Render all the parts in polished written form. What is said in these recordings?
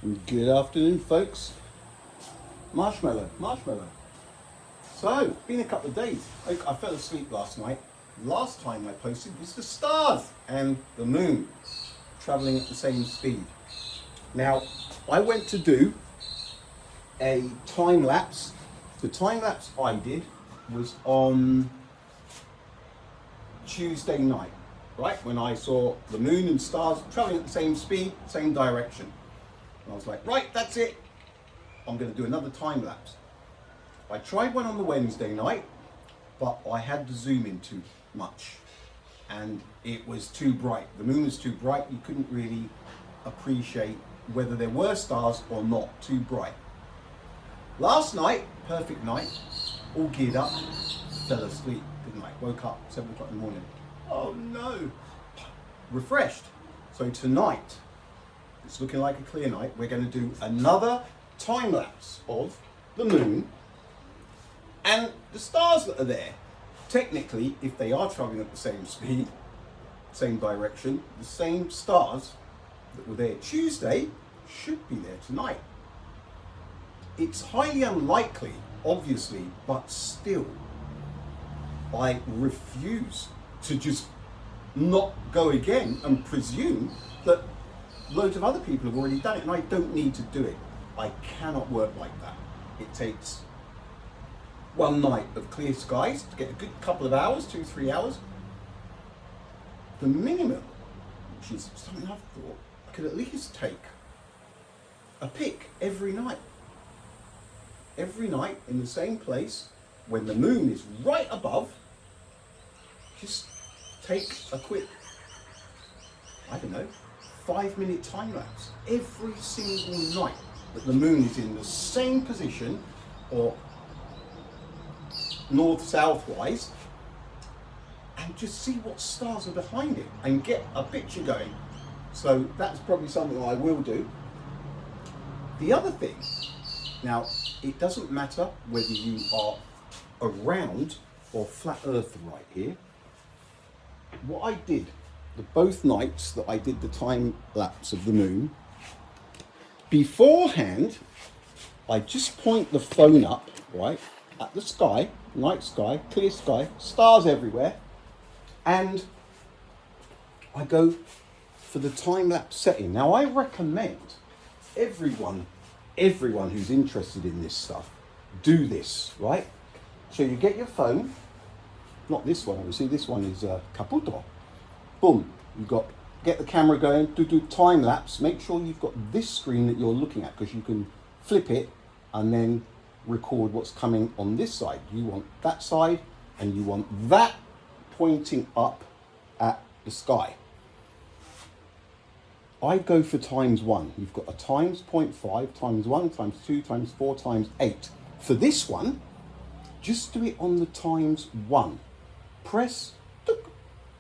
Good afternoon, folks. Marshmallow. So, it's been a couple of days. I fell asleep last night. Last time I posted was the stars and the moon traveling at the same speed. Now, I went to do a time lapse. The time lapse I did was on Tuesday night, right? When I saw the moon and stars traveling at the same speed, same direction. And I was like, right, that's it. I'm going to do another time lapse. I tried one on the Wednesday night, but I had to zoom in too much and it was too bright. The moon was too bright. You couldn't really appreciate whether there were stars or not, too bright. Last night, perfect night, all geared up, fell asleep, didn't I? Woke up 7 o'clock in the morning. Oh no, refreshed. So tonight, it's looking like a clear night. We're going to do another time lapse of the moon and the stars that are there. Technically, if they are traveling at the same speed, same direction, the same stars that were there Tuesday should be there tonight. It's highly unlikely, obviously, but still, I refuse to just not go again and presume that loads of other people have already done it and I don't need to do it. I cannot work like that. It takes one night of clear skies to get a good couple of hours, 2-3 hours. The minimum, which is something I've thought, I could at least take a pic every night. Every night in the same place, when the moon is right above, just take a quick, 5-minute time lapse every single night that the moon is in the same position or north-south wise, and just see what stars are behind it and get a picture going. So that's probably something I will do. The other thing, now it doesn't matter whether you are around or flat earth right here. What I did both nights that I did the time lapse of the moon, beforehand, I just point the phone up, right, at the sky, night sky, clear sky, stars everywhere, and I go for the time lapse setting. Now I recommend everyone who's interested in this stuff, do this, right? So you get your phone, not this one, obviously, this one is Caputo. Boom, get the camera going, do time lapse. Make sure you've got this screen that you're looking at because you can flip it and then record what's coming on this side. You want that side and you want that pointing up at the sky. I go for ×1. You've got a times 0.5, ×1, ×2, ×4, ×8. For this one, just do it on the ×1. Press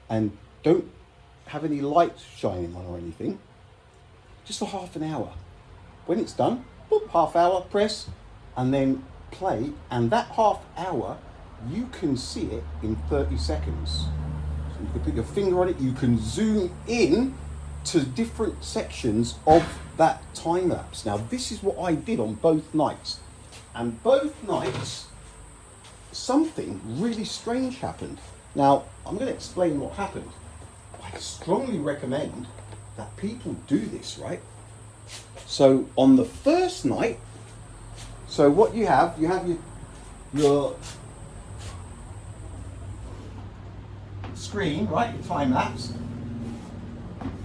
and don't have any lights shining on or anything. Just for half an hour. When it's done, boop, half hour, press, and then play. And that half hour, you can see it in 30 seconds. So you can put your finger on it. You can zoom in to different sections of that time lapse. Now, this is what I did on both nights. And both nights, something really strange happened. Now, I'm going to explain what happened. I strongly recommend that people do this, right? So on the first night, so what you have your screen, right, your time lapse,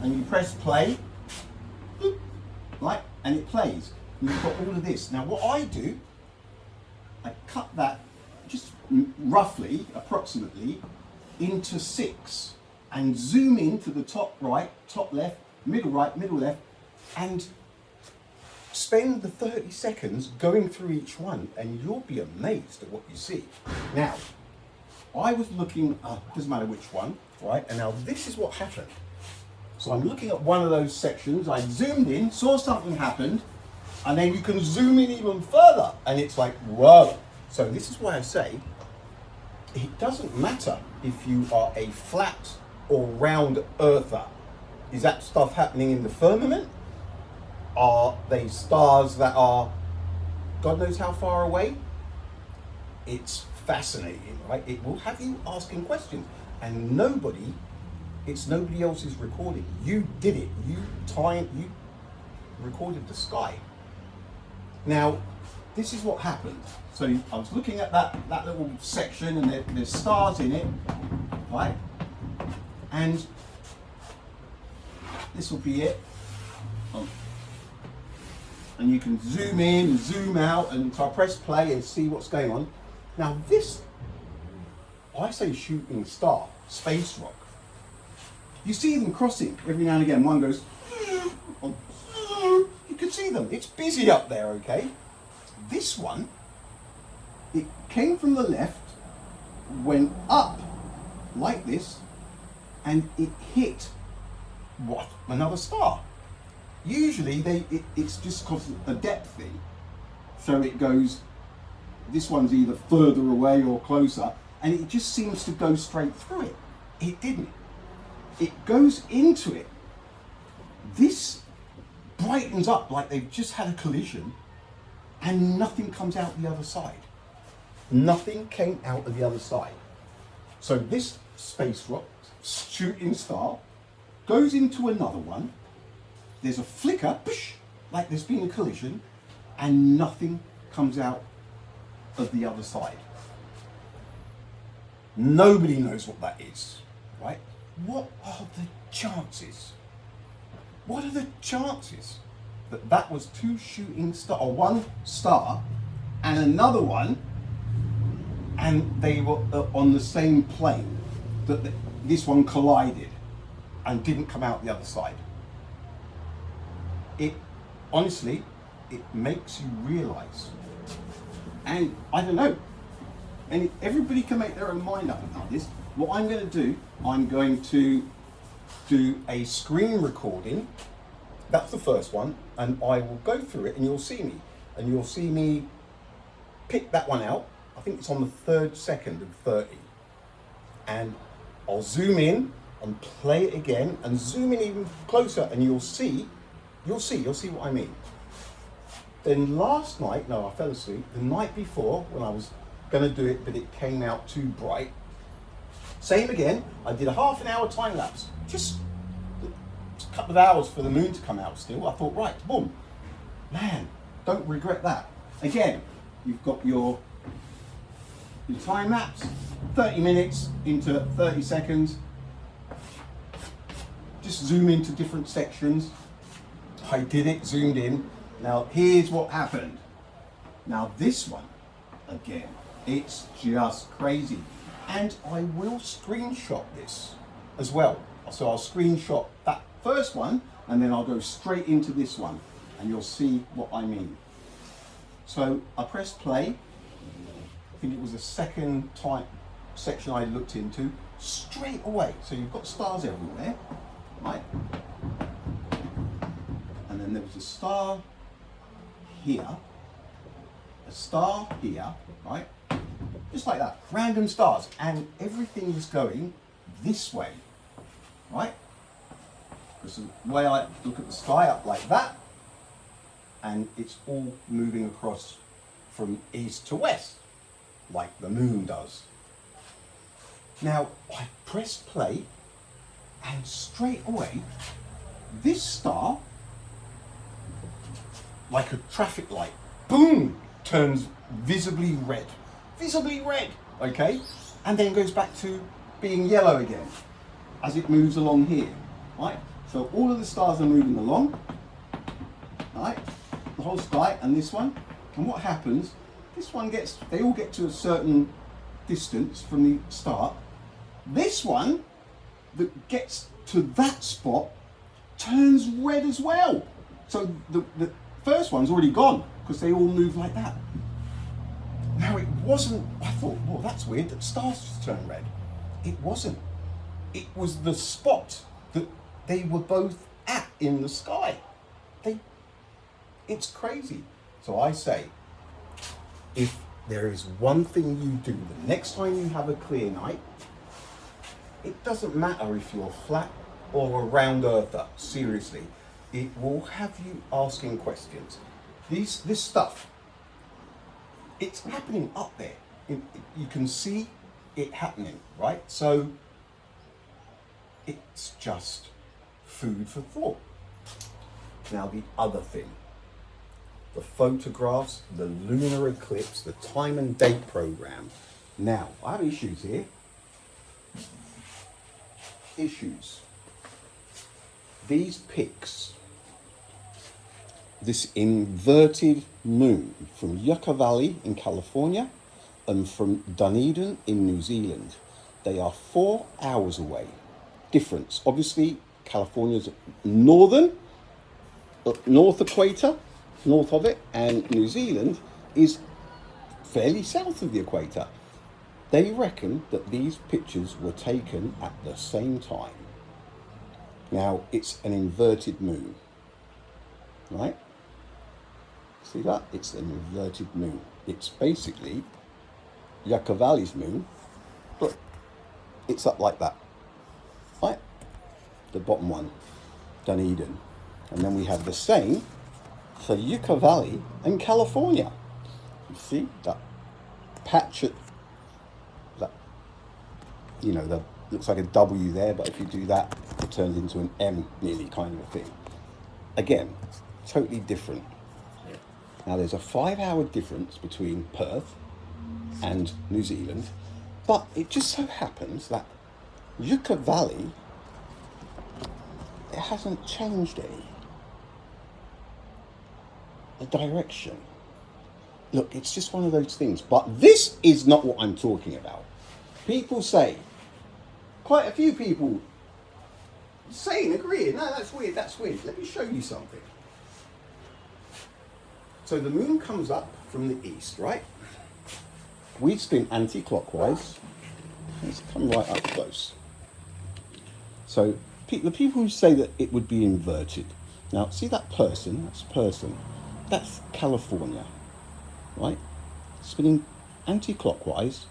and you press play, boop, right, and it plays. And you've got all of this. Now what I do, I cut that just roughly, approximately, into 6 and zoom in to the top right, top left, middle right, middle left, and spend the 30 seconds going through each one and you'll be amazed at what you see. Now, I was looking, doesn't matter which one, right? And now this is what happened. So I'm looking at one of those sections, I zoomed in, saw something happened, and then you can zoom in even further and it's like, whoa. So this is why I say, it doesn't matter if you are a flat or round earther. Is that stuff happening in the firmament? Are they stars that are God knows how far away? It's fascinating, right? It will have you asking questions, and it's nobody else's recording. You did it. You recorded the sky. Now, this is what happened. So I was looking at that little section, and there's stars in it, right? And this will be it. And you can zoom in and zoom out, and so I press play and see what's going on. Now this, I say shooting star, space rock. You see them crossing every now and again. One goes, you can see them. It's busy up there, okay? This one, it came from the left, went up like this, and it hit another star. Usually it's just because of a depth thing. So it goes, this one's either further away or closer, and it just seems to go straight through it. It didn't. It goes into it. This brightens up like they've just had a collision, and nothing comes out the other side. Nothing came out of the other side. So this space rock, shooting star, goes into another one. There's a flicker, like there's been a collision, and nothing comes out of the other side. Nobody knows what that is, right? What are the chances? What are the chances that was two shooting star, or one star and another one, and they were on the same plane, that this one collided and didn't come out the other side? It honestly, it makes you realize, and I don't know, and everybody can make their own mind up about this. What I'm going to do, I'm going to do a screen recording. That's the first one, and I will go through it, and you'll see me pick that one out. I think it's on the third second of 30, and I'll zoom in and play it again, and zoom in even closer, and you'll see what I mean. Then last night, no, I fell asleep. The night before, when I was going to do it, but it came out too bright. Same again, I did a half an hour time lapse. Just a couple of hours for the moon to come out still. I thought, right, boom. Man, don't regret that. Again, you've got your time lapse, 30 minutes into 30 seconds. Just zoom into different sections. I did it, zoomed in. Now here's what happened. Now this one, again, it's just crazy. And I will screenshot this as well. So I'll screenshot that first one, and then I'll go straight into this one, and you'll see what I mean. So I pressed play. I think it was the second section I looked into, straight away. So you've got stars everywhere, right? And then there was a star here, right? Just like that, random stars, and everything was going this way, right? Because the way I look at the sky, up like that, and it's all moving across from east to west, like the moon does. Now, I pressed play, and straight away, this star, like a traffic light, boom, turns visibly red, okay? And then goes back to being yellow again as it moves along here, right? So all of the stars are moving along, right? The whole sky and this one. And what happens, this one they all get to a certain distance from the start. This one that gets to that spot turns red as well. So the first one's already gone because they all move like that. Now it wasn't, I thought, well, that's weird that stars just turn red. It wasn't. It was the spot that they were both at in the sky. It's crazy. So I say, if there is one thing you do the next time you have a clear night, it doesn't matter if you're flat or a round earther, seriously. it will have you asking questions. This stuff, it's happening up there. You can see it happening, right? So it's just food for thought. Now the other thing, the photographs, the lunar eclipse, the time and date program. Now, I have issues here. Issues. These pics, this inverted moon from Yucca Valley in California and from Dunedin in New Zealand, they are 4 hours away. Difference. Obviously, California's north equator, north of it, and New Zealand is fairly south of the equator. They reckon that these pictures were taken at the same time. Now, it's an inverted moon, right? See that? It's an inverted moon. It's basically Yucca Valley's moon, but it's up like that, right? The bottom one, Dunedin. And then we have the same for Yucca Valley and California. You see that patch at that, you know, the looks like a W there, but if you do that, it turns into an M nearly, kind of a thing. Again, totally different. Now there's a 5-hour difference between Perth and New Zealand, but it just so happens that Yucca Valley, it hasn't changed any. The direction. Look, it's just one of those things. But this is not what I'm talking about. People say, quite a few people saying, agreeing, no, that's weird, that's weird. Let me show you something. So the moon comes up from the east, right? We spin anti-clockwise. Let's come right up close. So the people who say that it would be inverted. Now, see that person, that's California, right? Spinning anti-clockwise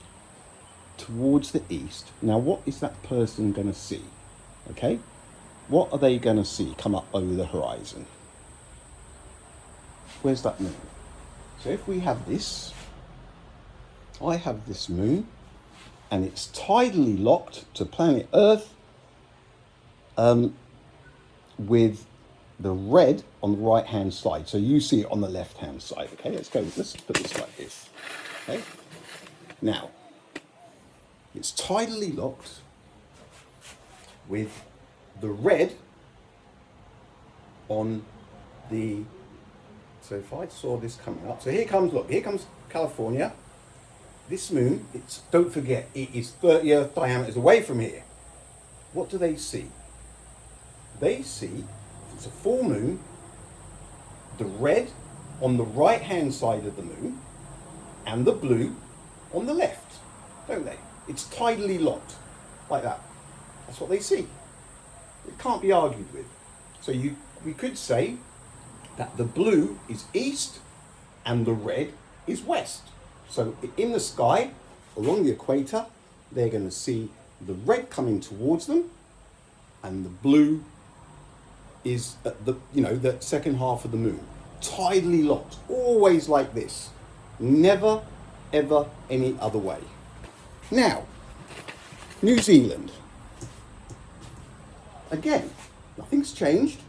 towards the east. Now, what is that person going to see? Okay, what are they going to see come up over the horizon? Where's that moon? So if we have this, I have this moon, and it's tidally locked to planet Earth, with the red on the right hand side. So you see it on the left hand side. Okay, let's put this like this. Okay, now it's tidally locked with the red on the, so if I saw this coming up, so here comes California. This moon, don't forget, it is 30 Earth diameters away from here. What do they see? They see, if it's a full moon, the red on the right hand side of the moon and the blue on the left, don't they? It's tidally locked, like that. That's what they see. It can't be argued with. So we could say that the blue is east and the red is west. So in the sky, along the equator, they're going to see the red coming towards them, and the blue is at the second half of the moon. Tidally locked, always like this. Never, ever any other way. Now, New Zealand. Again, nothing's changed.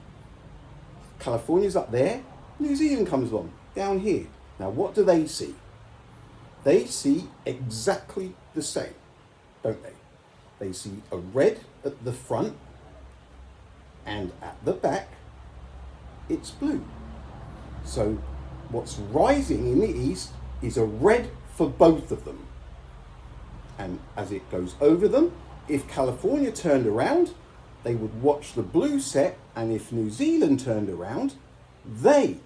California's up there. New Zealand comes along, down here. Now, what do they see? They see exactly the same, don't they? They see a red at the front, and at the back, it's blue. So what's rising in the east is a red for both of them. And as it goes over them, if California turned around, they would watch the blue set, and if New Zealand turned around, they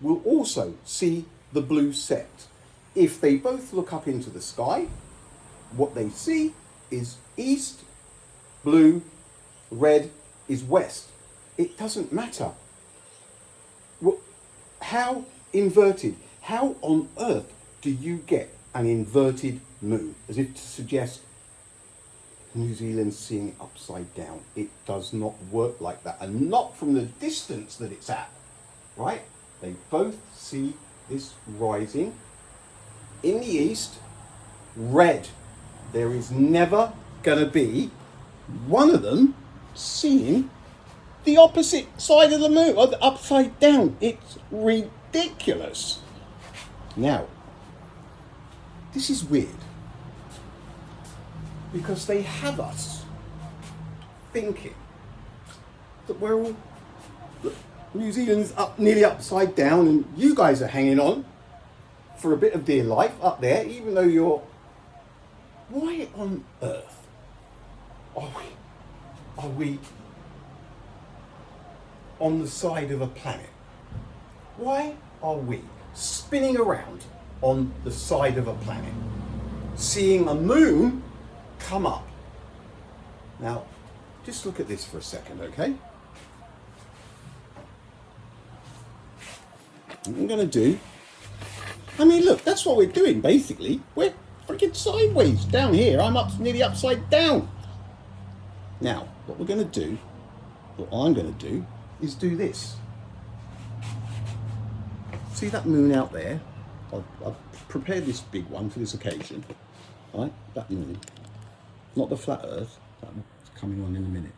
will also see the blue set. If they both look up into the sky, what they see is east, blue, red is west. It doesn't matter. How inverted? How on earth do you get an inverted moon? As if to suggest New Zealand's seeing it upside down. It does not work like that, and not from the distance that it's at, right? They both see this rising in the east, red. There is never going to be one of them seeing the opposite side of the moon, or the upside down. It's ridiculous. Now, this is weird, because they have us thinking that we're all, look, New Zealand's up nearly upside down, and you guys are hanging on for a bit of dear life up there, even though you're... Why on earth are we on the side of a planet? Why are we spinning around on the side of a planet, seeing a moon come up? Now, just look at this for a second, okay? What I'm going to do, I mean, look, that's what we're doing, basically. We're freaking sideways down here. I'm up nearly upside down. Now, what we're going to do, what I'm going to do, is do this. See that moon out there? I've prepared this big one for this occasion. Right, that moon. Not the flat earth. That one's coming on in a minute.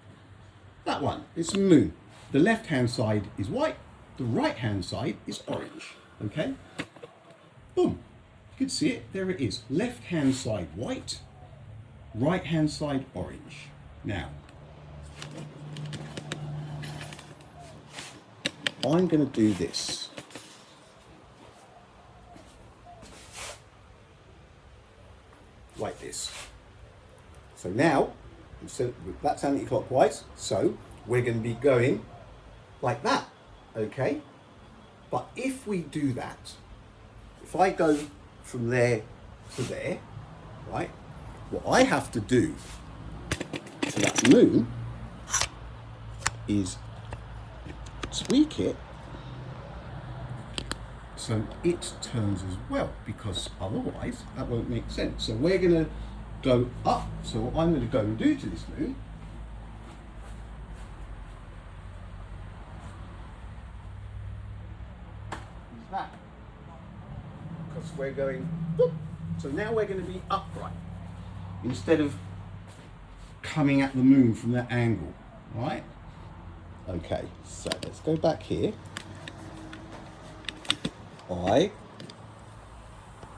That one, it's moon. The left-hand side is white. The right-hand side is orange. Okay? Boom. You can see it. There it is. Left-hand side white. Right-hand side orange. Now, I'm going to do this. Like this. So now, so that's anti-clockwise, so we're going to be going like that, okay? But if we do that, if I go from there to there, right, what I have to do to that moon is tweak it so it turns as well, because otherwise that won't make sense. So we're going to go up. So what I'm going to go and do to this moon is that, because we're going whoop. So now we're going to be upright instead of coming at the moon from that angle, right? Okay, so let's go back here. I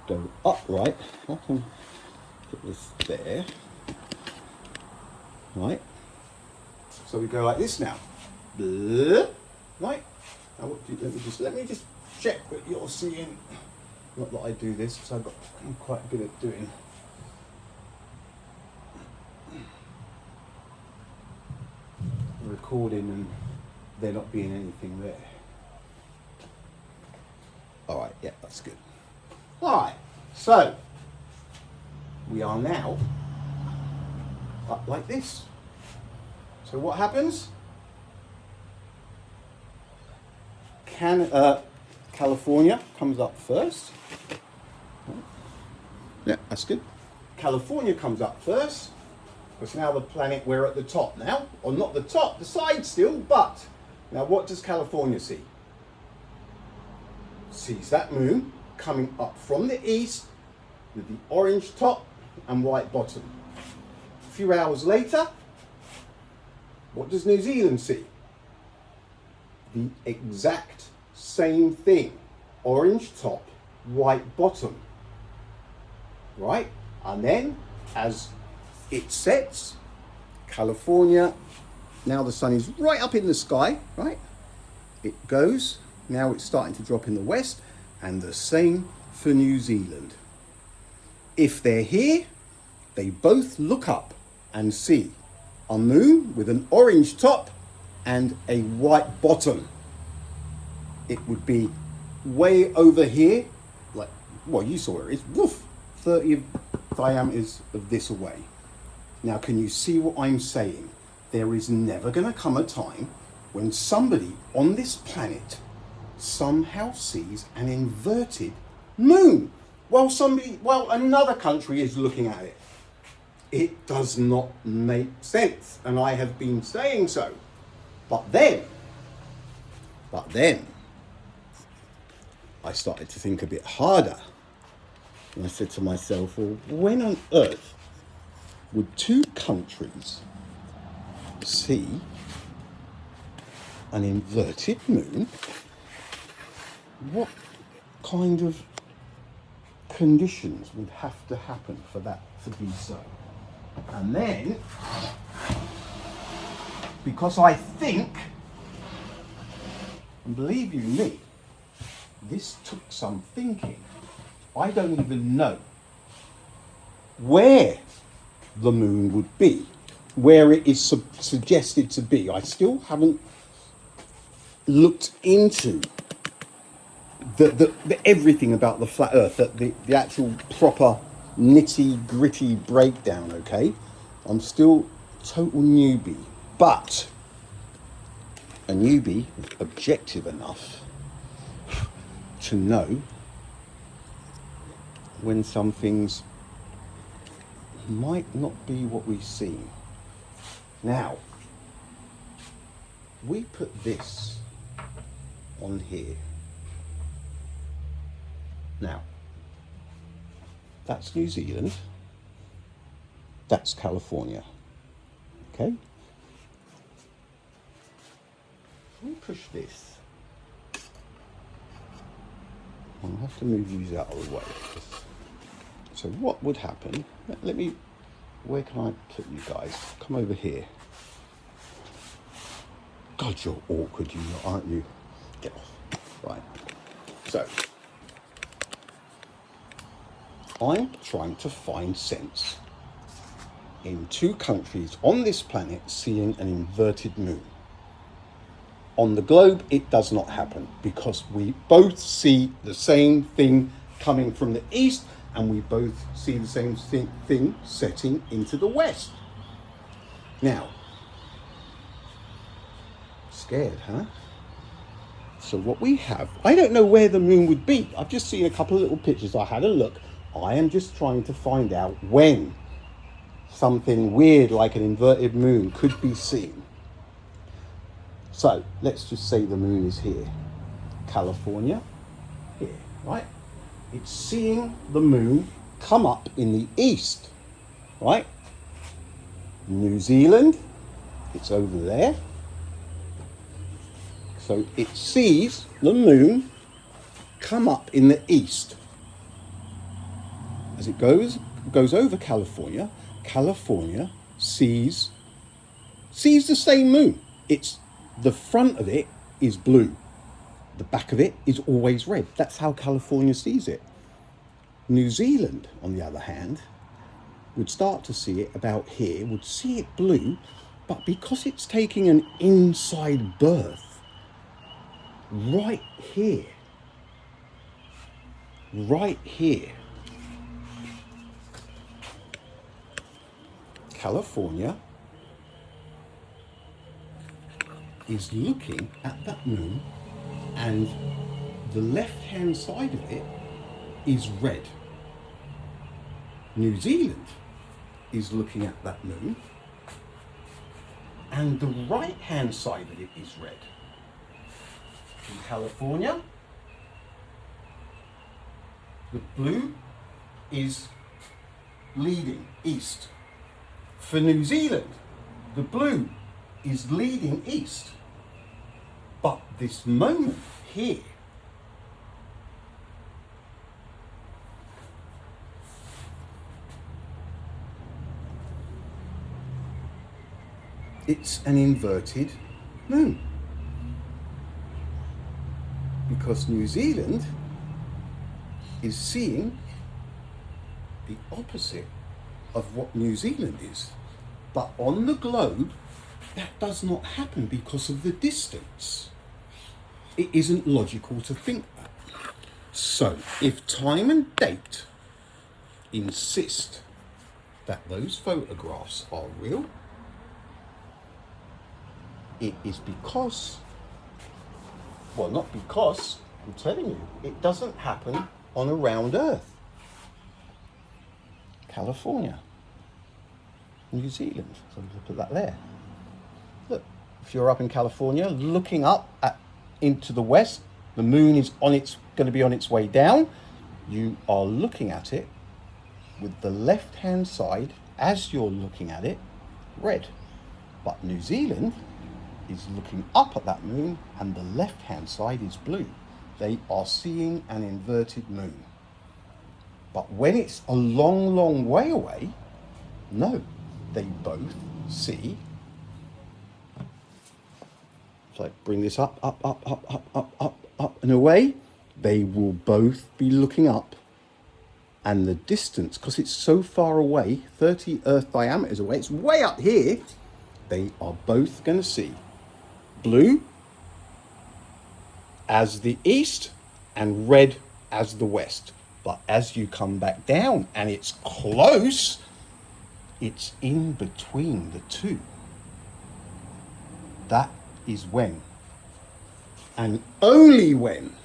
go upright. I can put this there. Right. So we go like this now. Right. Now what do you, let me just check that you're seeing. Not that I do this, because I'm quite good at doing. Recording and there not being anything there. All right, yeah, that's good. All right, so we are now up like this. So what happens? California comes up first. Yeah, that's good. California comes up first, because now the planet, we're at the top now. Or not the top, the side still, but now what does California see? Sees that moon coming up from the east with the orange top and white bottom. A few hours later, what does New Zealand see? The exact same thing. Orange top, white bottom. Right? And then, as it sets, California, now the sun is right up in the sky, right? It goes. Now it's starting to drop in the west, and the same for New Zealand. If they're here, they both look up and see a moon with an orange top and a white bottom. It would be way over here, like, well, you saw it, it's woof, 30 diameters of this away. Now, can you see what I'm saying? There is never going to come a time when somebody on this planet somehow sees an inverted moon while another country is looking at it. It does not make sense, and I have been saying so. But then, I started to think a bit harder. And I said to myself, well, when on earth would two countries see an inverted moon? What kind of conditions would have to happen for that to be so? And then, because I think, and believe you me, this took some thinking. I don't even know where the moon would be, where it is suggested to be. I still haven't looked into the everything about the flat earth, the actual proper nitty gritty breakdown, okay? I'm still total newbie, but a newbie objective enough to know when some things might not be what we see. Now, we put this on here. Now, that's New Zealand, that's California, okay? Let me push this. I'll have to move these out of the way. So what would happen, let me, where can I put you guys? Come over here. God, you're awkward, you lot, aren't you? Get off. Right. So, I'm trying to find sense in two countries on this planet seeing an inverted moon. On the globe, it does not happen because we both see the same thing coming from the east and we both see the same thing setting into the west. Now, scared, huh? So what we have, I don't know where the moon would be. I've just seen a couple of little pictures. I had a look. I am just trying to find out when something weird like an inverted moon could be seen. So let's just say the moon is here. California, here, right? It's seeing the moon come up in the east, right? New Zealand, it's over there. So it sees the moon come up in the east. As it goes over California, California sees the same moon. It's the front of it is blue. The back of it is always red. That's how California sees it. New Zealand, on the other hand, would start to see it about here, would see it blue, but because it's taking an inside berth right here, California is looking at that moon and the left-hand side of it is red. New Zealand is looking at that moon and the right-hand side of it is red. In California, the blue is leading east. For New Zealand, the blue is leading east. But this moment here, it's an inverted moon. Because New Zealand is seeing the opposite of what New Zealand is. But on the globe, that does not happen because of the distance. It isn't logical to think that. So, if Time and Date insist that those photographs are real, it is because, well, not because, I'm telling you, it doesn't happen on a round Earth. California. New Zealand. So I'm going to put that there. Look, if you're up in California, looking up into the west, the moon is going to be on its way down. You are looking at it with the left-hand side, as you're looking at it, red. But New Zealand is looking up at that moon, and the left-hand side is blue. They are seeing an inverted moon. But when it's a long, long way away, no, they both see. So bring this up, and away. They will both be looking up. And the distance, because it's so far away, 30 Earth diameters away, it's way up here, they are both going to see blue as the east and red as the west. But as you come back down and it's close, it's in between the two. That is when, and only when,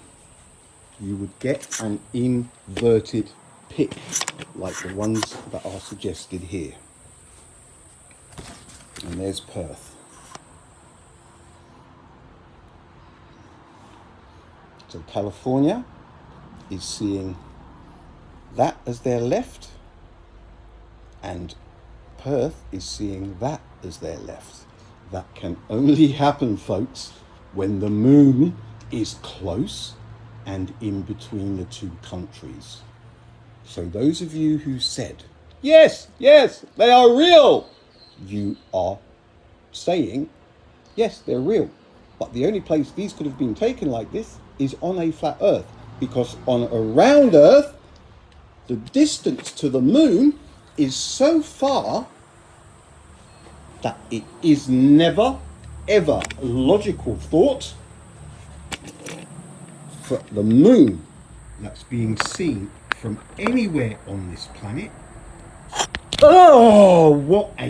you would get an inverted pic like the ones that are suggested here. And there's Perth. So California is seeing that as their left, and Perth is seeing that as their left. That can only happen, folks, when the moon is close and in between the two countries. So those of you who said, yes, they are real, you are saying, yes, they're real. But the only place these could have been taken like this is on a flat Earth, because on a round Earth, the distance to the moon is so far that it is never, ever a logical thought for the moon that's being seen from anywhere on this planet. Oh, what a